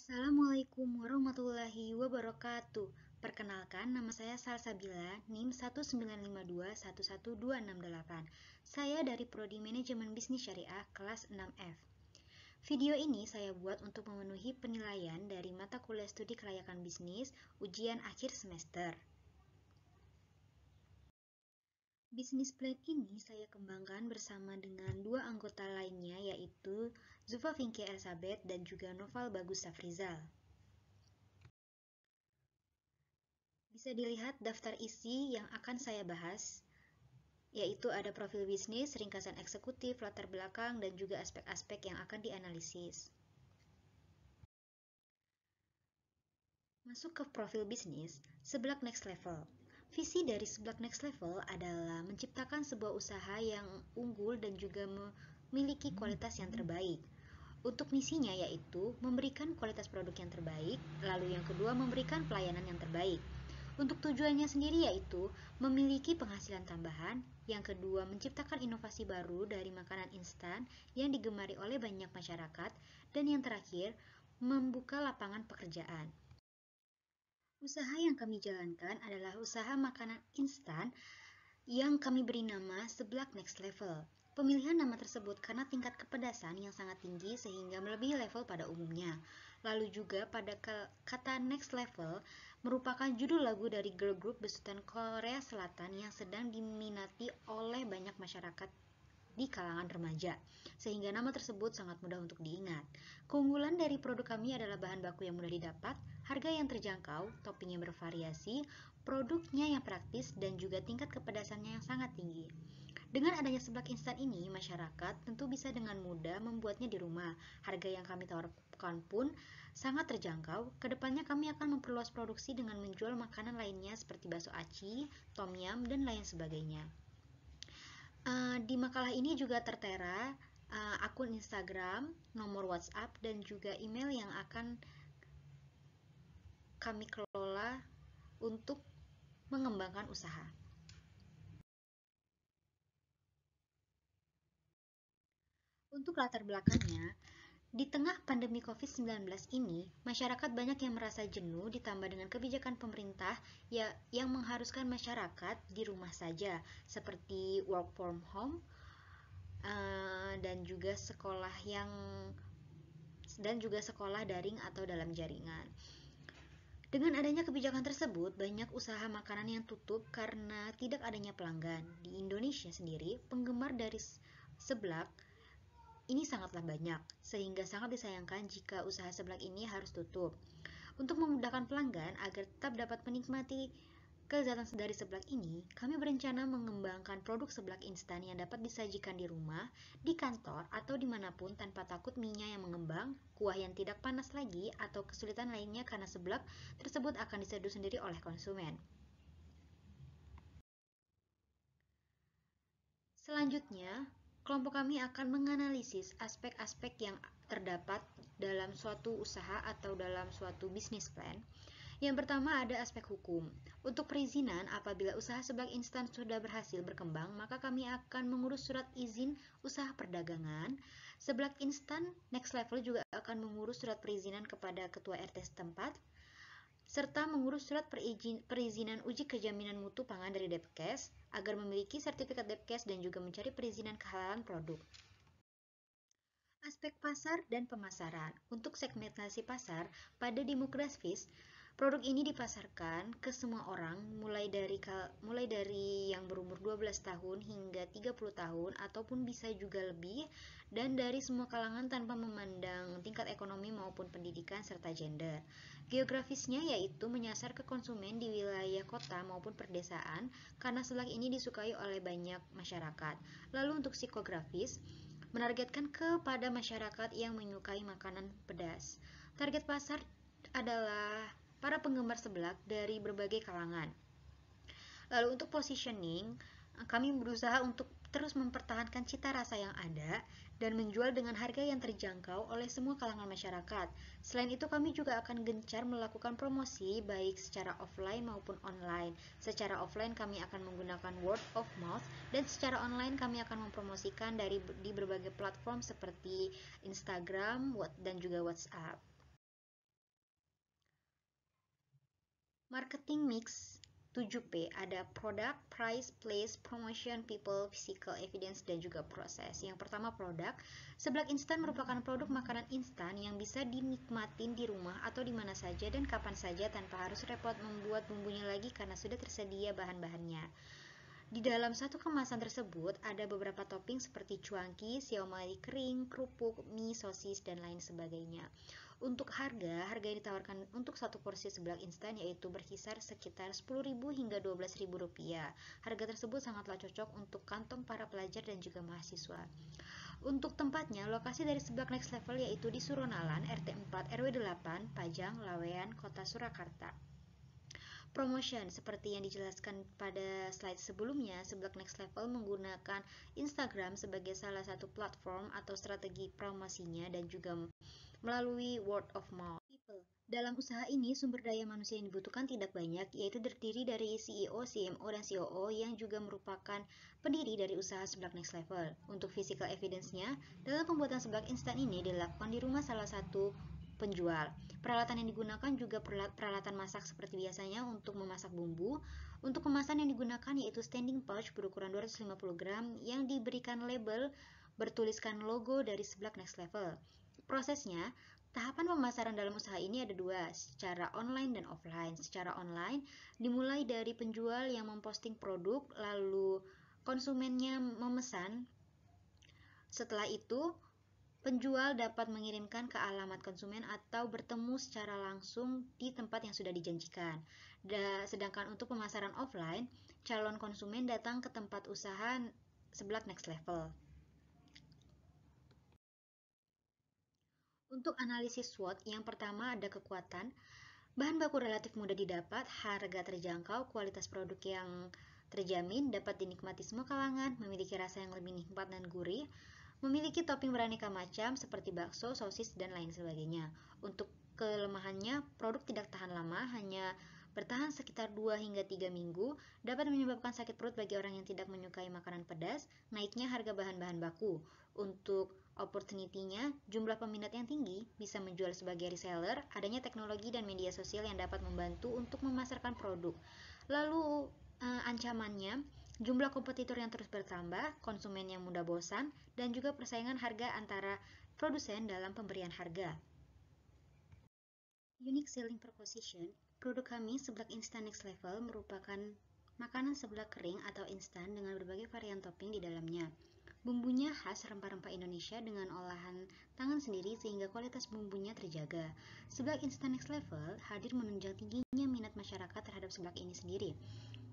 Assalamualaikum warahmatullahi wabarakatuh. Perkenalkan, nama saya Salsabila, NIM 195211268. Saya dari Prodi Manajemen Bisnis Syariah kelas 6F. Video ini saya buat untuk memenuhi penilaian dari mata kuliah studi kelayakan bisnis ujian akhir semester. Bisnis plan ini saya kembangkan bersama dengan dua anggota lainnya, yaitu Zufa Vinky Elizabeth dan juga Noval Bagus Safrizal. Bisa dilihat daftar isi yang akan saya bahas, yaitu ada profil bisnis, ringkasan eksekutif, latar belakang, dan juga aspek-aspek yang akan dianalisis. Masuk ke profil bisnis, Seblak Next Level. Visi dari Seblak Next Level adalah menciptakan sebuah usaha yang unggul dan juga memiliki kualitas yang terbaik. Untuk misinya yaitu memberikan kualitas produk yang terbaik, lalu yang kedua memberikan pelayanan yang terbaik. Untuk tujuannya sendiri yaitu memiliki penghasilan tambahan, yang kedua menciptakan inovasi baru dari makanan instan yang digemari oleh banyak masyarakat, dan yang terakhir membuka lapangan pekerjaan. Usaha yang kami jalankan adalah usaha makanan instan yang kami beri nama Seblak Next Level. Pemilihan nama tersebut karena tingkat kepedasan yang sangat tinggi sehingga melebihi level pada umumnya. Lalu juga pada kata Next Level merupakan judul lagu dari girl group besutan Korea Selatan yang sedang diminati oleh banyak masyarakat di kalangan remaja, sehingga nama tersebut sangat mudah untuk diingat. Keunggulan dari produk kami adalah bahan baku yang mudah didapat, harga yang terjangkau, topping yang bervariasi, produknya yang praktis, dan juga tingkat kepedasannya yang sangat tinggi. Dengan adanya seblak instan ini, masyarakat tentu bisa dengan mudah membuatnya di rumah. Harga yang kami tawarkan pun sangat terjangkau. Kedepannya kami akan memperluas produksi dengan menjual makanan lainnya seperti bakso aci, tom yum, dan lain sebagainya. Di makalah ini juga tertera akun Instagram, nomor WhatsApp, dan juga email yang akan kami kelola untuk mengembangkan usaha. Untuk latar belakangnya, di tengah pandemi COVID-19 ini, masyarakat banyak yang merasa jenuh ditambah dengan kebijakan pemerintah yang mengharuskan masyarakat di rumah saja, seperti work from home, dan juga sekolah daring atau dalam jaringan. Dengan adanya kebijakan tersebut, banyak usaha makanan yang tutup karena tidak adanya pelanggan. Di Indonesia sendiri, penggemar dari seblak ini sangatlah banyak, sehingga sangat disayangkan jika usaha seblak ini harus tutup. Untuk memudahkan pelanggan agar tetap dapat menikmati kelezatan dari seblak ini, kami berencana mengembangkan produk seblak instan yang dapat disajikan di rumah, di kantor, atau dimanapun tanpa takut mie-nya yang mengembang, kuah yang tidak panas lagi, atau kesulitan lainnya karena seblak tersebut akan diseduh sendiri oleh konsumen. Selanjutnya, kelompok kami akan menganalisis aspek-aspek yang terdapat dalam suatu usaha atau dalam suatu bisnis plan. Yang pertama ada aspek hukum. Untuk perizinan, apabila usaha seblak instan sudah berhasil berkembang, maka kami akan mengurus surat izin usaha perdagangan. Seblak instan Next Level juga akan mengurus surat perizinan kepada ketua RT setempat, serta mengurus surat perizinan uji kejaminan mutu pangan dari Depkes agar memiliki sertifikat Depkes dan juga mencari perizinan kehalalan produk. Aspek pasar dan pemasaran. Untuk segmentasi pasar, pada demografis, produk ini dipasarkan ke semua orang mulai dari yang berumur 12 tahun hingga 30 tahun ataupun bisa juga lebih, dan dari semua kalangan tanpa memandang tingkat ekonomi maupun pendidikan serta gender. Geografisnya yaitu menyasar ke konsumen di wilayah kota maupun perdesaan karena seblak ini disukai oleh banyak masyarakat. Lalu untuk psikografis, menargetkan kepada masyarakat yang menyukai makanan pedas. Target pasar adalah para penggemar seblak dari berbagai kalangan. Lalu untuk positioning, kami berusaha untuk terus mempertahankan cita rasa yang ada dan menjual dengan harga yang terjangkau oleh semua kalangan masyarakat. Selain itu, kami juga akan gencar melakukan promosi baik secara offline maupun online. Secara offline kami akan menggunakan word of mouth, dan secara online kami akan mempromosikan di berbagai platform seperti Instagram dan juga WhatsApp. Marketing mix 7P, ada product, price, place, promotion, people, physical evidence, dan juga proses. Yang pertama produk. Seblak instan merupakan produk makanan instan yang bisa dinikmatin di rumah atau di mana saja dan kapan saja tanpa harus repot membuat bumbunya lagi karena sudah tersedia bahan-bahannya. Di dalam satu kemasan tersebut ada beberapa topping seperti cuanki, siomay kering, kerupuk, mie, sosis, dan lain sebagainya. Untuk harga yang ditawarkan untuk satu porsi seblak instan yaitu berkisar sekitar 10.000 hingga 12.000 rupiah. Harga tersebut sangatlah cocok untuk kantong para pelajar dan juga mahasiswa. Untuk tempatnya, lokasi dari seblak next level yaitu di Suronalan, RT 4, RW 8, Pajang, Lawean, Kota Surakarta. Promotion, seperti yang dijelaskan pada slide sebelumnya, seblak next level menggunakan Instagram sebagai salah satu platform atau strategi promosinya dan juga melalui word of mouth. People. Dalam usaha ini, sumber daya manusia yang dibutuhkan tidak banyak, yaitu terdiri dari CEO, CMO, dan COO yang juga merupakan pendiri dari usaha seblak next level. Untuk physical evidence-nya, dalam pembuatan seblak instan ini dilakukan di rumah salah satu penjual. Peralatan yang digunakan juga peralatan masak seperti biasanya untuk memasak bumbu. Untuk kemasan yang digunakan yaitu standing pouch berukuran 250 gram yang diberikan label bertuliskan logo dari seblak next level. Prosesnya, tahapan pemasaran dalam usaha ini ada dua, secara online dan offline. Secara online, dimulai dari penjual yang memposting produk, lalu konsumennya memesan. Setelah itu, penjual dapat mengirimkan ke alamat konsumen atau bertemu secara langsung di tempat yang sudah dijanjikan. Sedangkan untuk pemasaran offline, calon konsumen datang ke tempat usaha seblak next level. Untuk analisis SWOT, yang pertama ada kekuatan, bahan baku relatif mudah didapat, harga terjangkau, kualitas produk yang terjamin, dapat dinikmati semua kalangan, memiliki rasa yang lebih nikmat dan gurih, memiliki topping beraneka macam seperti bakso, sosis, dan lain sebagainya. Untuk kelemahannya, produk tidak tahan lama, hanya bertahan sekitar 2 hingga 3 minggu, dapat menyebabkan sakit perut bagi orang yang tidak menyukai makanan pedas, naiknya harga bahan-bahan baku. Untuk opportunity-nya, jumlah peminat yang tinggi, bisa menjual sebagai reseller, adanya teknologi dan media sosial yang dapat membantu untuk memasarkan produk. Lalu ancamannya, jumlah kompetitor yang terus bertambah, konsumen yang mudah bosan, dan juga persaingan harga antara produsen dalam pemberian harga. Unique selling proposition, produk kami seblak instan next level merupakan makanan seblak kering atau instan dengan berbagai varian topping di dalamnya. Bumbunya khas rempah-rempah Indonesia dengan olahan tangan sendiri sehingga kualitas bumbunya terjaga. Seblak instan next level hadir menunjang tingginya minat masyarakat terhadap seblak ini sendiri.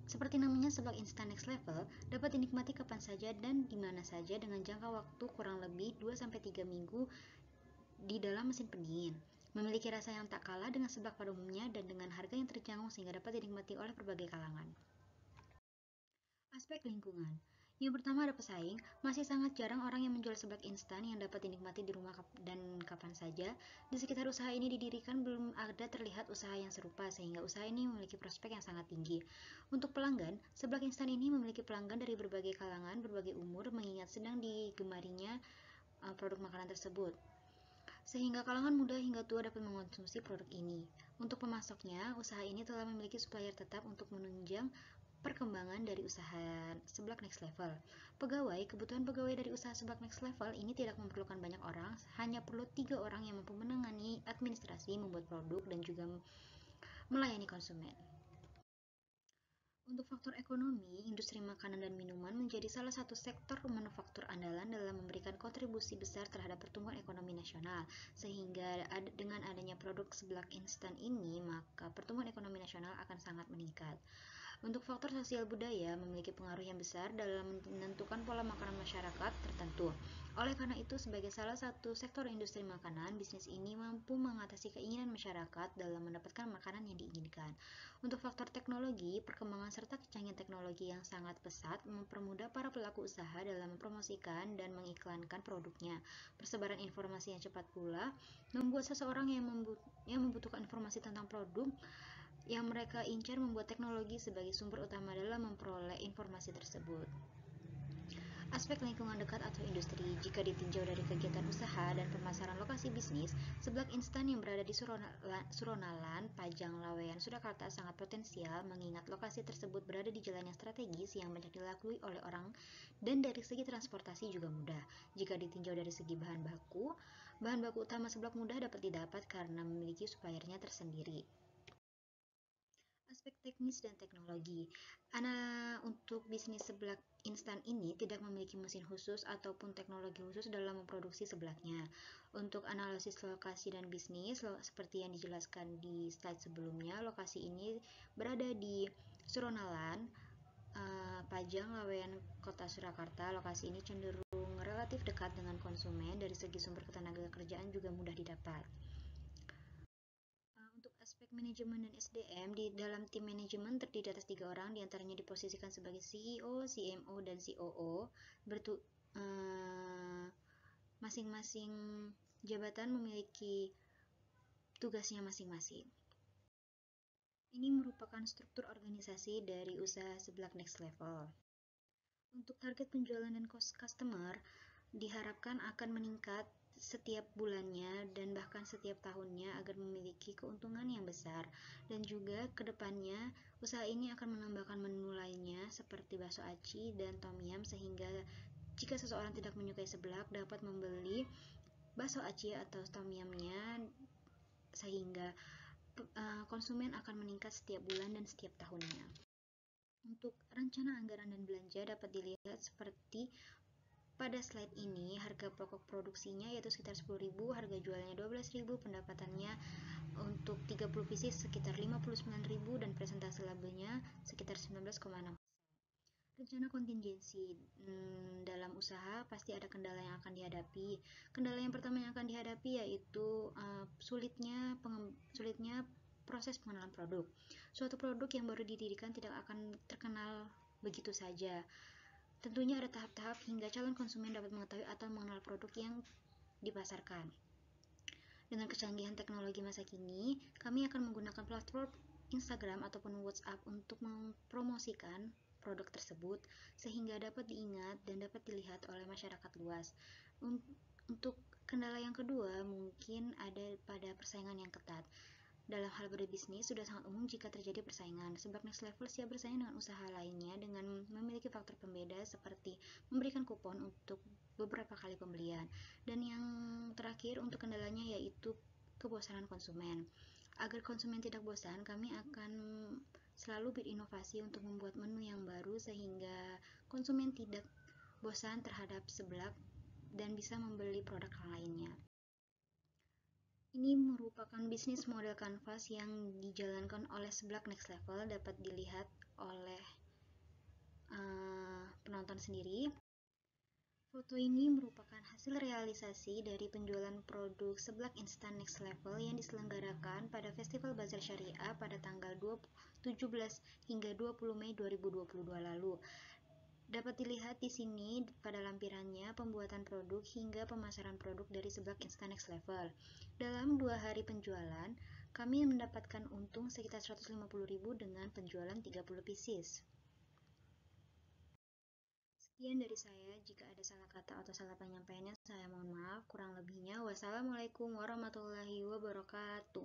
Seperti namanya, seblak instan next level dapat dinikmati kapan saja dan di mana saja dengan jangka waktu kurang lebih 2-3 minggu di dalam mesin pendingin. Memiliki rasa yang tak kalah dengan seblak pada umumnya dan dengan harga yang terjangkau sehingga dapat dinikmati oleh berbagai kalangan. Aspek lingkungan. Yang pertama ada pesaing, masih sangat jarang orang yang menjual seblak instan yang dapat dinikmati di rumah dan kapan saja. Di sekitar usaha ini didirikan belum ada terlihat usaha yang serupa sehingga usaha ini memiliki prospek yang sangat tinggi. Untuk pelanggan, seblak instan ini memiliki pelanggan dari berbagai kalangan, berbagai umur mengingat sedang digemarinya produk makanan tersebut. Sehingga kalangan muda hingga tua dapat mengonsumsi produk ini. Untuk pemasoknya, usaha ini telah memiliki supplier tetap untuk menunjang perkembangan dari usaha seblak next level. Kebutuhan pegawai dari usaha seblak next level ini tidak memerlukan banyak orang, hanya perlu 3 orang yang mampu menangani administrasi, membuat produk, dan juga melayani konsumen. Untuk faktor ekonomi, industri makanan dan minuman menjadi salah satu sektor manufaktur andalan dalam memberikan kontribusi besar terhadap pertumbuhan ekonomi nasional. Sehingga dengan adanya produk seblak instan ini, maka pertumbuhan ekonomi nasional akan sangat meningkat. Untuk faktor sosial budaya memiliki pengaruh yang besar dalam menentukan pola makanan masyarakat tertentu. Oleh karena itu, sebagai salah satu sektor industri makanan, bisnis ini mampu mengatasi keinginan masyarakat dalam mendapatkan makanan yang diinginkan. Untuk faktor teknologi, perkembangan serta kecanggihan teknologi yang sangat pesat mempermudah para pelaku usaha dalam mempromosikan dan mengiklankan produknya. Persebaran informasi yang cepat pula membuat seseorang yang membutuhkan informasi tentang produk yang mereka incar membuat teknologi sebagai sumber utama dalam memperoleh informasi tersebut. Aspek lingkungan dekat atau industri, jika ditinjau dari kegiatan usaha dan pemasaran lokasi bisnis, seblak instan yang berada di Suronalan, Pajang, Laweyan, Surakarta sangat potensial mengingat lokasi tersebut berada di jalan yang strategis yang banyak dilalui oleh orang dan dari segi transportasi juga mudah. Jika ditinjau dari segi bahan baku utama seblak mudah dapat didapat karena memiliki suppliernya tersendiri. Aspek teknis dan teknologi. Untuk bisnis seblak instan ini tidak memiliki mesin khusus ataupun teknologi khusus dalam memproduksi seblaknya. Untuk analisis lokasi dan bisnis, seperti yang dijelaskan di slide sebelumnya, lokasi ini berada di Suronalan, Pajang, Laweyan, Kota Surakarta. Lokasi ini cenderung relatif dekat dengan konsumen, dari segi sumber ketenaga kerjaan juga mudah didapat. Untuk aspek manajemen dan SDM, di dalam tim manajemen terdiri atas 3 orang, diantaranya diposisikan sebagai CEO, CMO, dan COO. Masing-masing jabatan memiliki tugasnya masing-masing. Ini merupakan struktur organisasi dari usaha seblak next level. Untuk target penjualan dan cost customer, diharapkan akan meningkat setiap bulannya dan bahkan setiap tahunnya agar memiliki keuntungan yang besar. Dan juga kedepannya usaha ini akan menambahkan menu lainnya seperti bakso aci dan tom yum, sehingga jika seseorang tidak menyukai seblak dapat membeli bakso aci atau tom yumnya, sehingga konsumen akan meningkat setiap bulan dan setiap tahunnya. Untuk rencana anggaran dan belanja dapat dilihat seperti pada slide ini. Harga pokok produksinya yaitu sekitar 10.000, harga jualnya 12.000, pendapatannya untuk 30 pieces sekitar 59.000 dan presentase labelnya sekitar 19,6%. Rencana kontingensi dalam usaha pasti ada kendala yang akan dihadapi. Kendala yang pertama yang akan dihadapi yaitu sulitnya proses pengenalan produk. Suatu produk yang baru didirikan tidak akan terkenal begitu saja. Tentunya ada tahap-tahap hingga calon konsumen dapat mengetahui atau mengenal produk yang dipasarkan. Dengan kecanggihan teknologi masa kini, kami akan menggunakan platform Instagram ataupun WhatsApp untuk mempromosikan produk tersebut sehingga dapat diingat dan dapat dilihat oleh masyarakat luas. Untuk kendala yang kedua mungkin ada pada persaingan yang ketat. Dalam hal berbisnis, sudah sangat umum jika terjadi persaingan, sebab next level siap bersaing dengan usaha lainnya dengan memiliki faktor pembeda seperti memberikan kupon untuk beberapa kali pembelian. Dan yang terakhir untuk kendalanya yaitu kebosanan konsumen. Agar konsumen tidak bosan, kami akan selalu berinovasi untuk membuat menu yang baru sehingga konsumen tidak bosan terhadap seblak dan bisa membeli produk lainnya. Ini merupakan bisnis model kanvas yang dijalankan oleh seblak next level, dapat dilihat oleh penonton sendiri. Foto ini merupakan hasil realisasi dari penjualan produk seblak instan next level yang diselenggarakan pada Festival Bazar Syariah pada tanggal 17 hingga 20 Mei 2022 lalu. Dapat dilihat di sini pada lampirannya pembuatan produk hingga pemasaran produk dari seblak instan next level. Dalam 2 hari penjualan, kami mendapatkan untung sekitar 150.000 dengan penjualan 30 pieces. Sekian dari saya. Jika ada salah kata atau salah penyampaiannya, saya mohon maaf. Kurang lebihnya, wassalamualaikum warahmatullahi wabarakatuh.